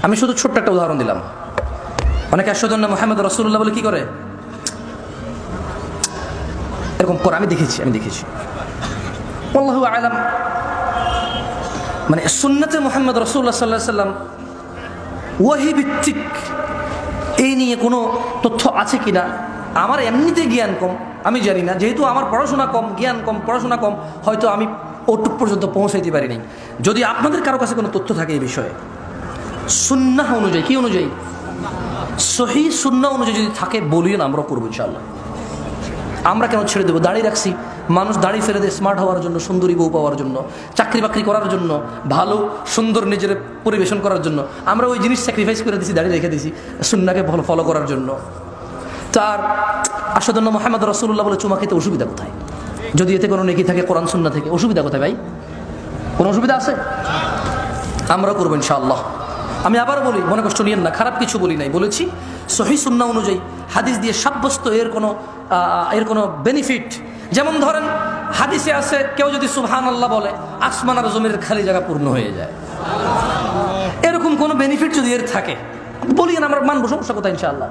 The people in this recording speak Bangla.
আমি শুধু ছোট্ট একটা উদাহরণ দিলাম। অনেকে আশহাদু আন্না মুহাম্মাদুর রাসূলুল্লাহ বলে কি করে, এরকম করে। আমি দেখেছি আল্লাহু আ'লাম, মানে সুন্নাতে মুহাম্মদ রাসূলুল্লাহ সাল্লাল্লাহু আলাইহি ওয়াসাল্লাম ওয়াহী ভিত্তিক এই নিয়ে কোনো তথ্য আছে কিনা। আমার এমনিতে জ্ঞান কম, আমি জানি না, যেহেতু আমার পড়াশোনা কম, জ্ঞান কম, পড়াশোনা কম, হয়তো আমি ওটুক পর্যন্ত পৌঁছাইতে পারিনি। যদি আপনাদের কারো কাছে কোনো তথ্য থাকে এই বিষয়ে, সুন্নাহ অনুযায়ী, কি অনুযায়ী, সহিহ সুন্নাহ অনুযায়ী যদি থাকে বলিয়েন, আমরা করবো ইনশাআল্লাহ। আমরা কেন ছেড়ে দেবো? দাড়ি রাখছি, মানুষ দাড়ি ফেলে দেয় স্মার্ট হওয়ার জন্য, সুন্দরী বউ পাওয়ার জন্য, চাকরি বাকরি করার জন্য, ভালো সুন্দর নিজের পরিবেশন করার জন্য। আমরা ওই জিনিস স্যাক্রিফাইস করে দিছি, দাড়ি রেখে দিছি সুন্নাহকে ফলো করার জন্য। তার আশহাদু আন্না মুহাম্মাদুর রাসূলুল্লাহ বলে চুমা খেতে অসুবিধা কোথায়? যদি এতে কোনো নেকি থাকে কোরআন সুন্নাহ থেকে, অসুবিধা কোথায় ভাই? কোনো অসুবিধা আছে? আমরা করবো ইনশাআল্লাহ। আমি আবার বলি, মনে কষ্ট নিয়েন না, খারাপ কিছু বলি নাই, বলেছি সহিহ সুন্নাহ অনুযায়ী হাদিস দিয়ে সাব্যস্ত এর কোনো বেনিফিট। যেমন ধরেন হাদিসে আছে কেউ যদি সুবহানাল্লাহ বলে আসমান আর জমিনের খালি জায়গা পূর্ণ হয়ে যায়, এরকম কোনো বেনিফিট যদি এর থাকে বলিয়েন, আমরা মানবো, সমস্যা কোথায় ইনশাআল্লাহ।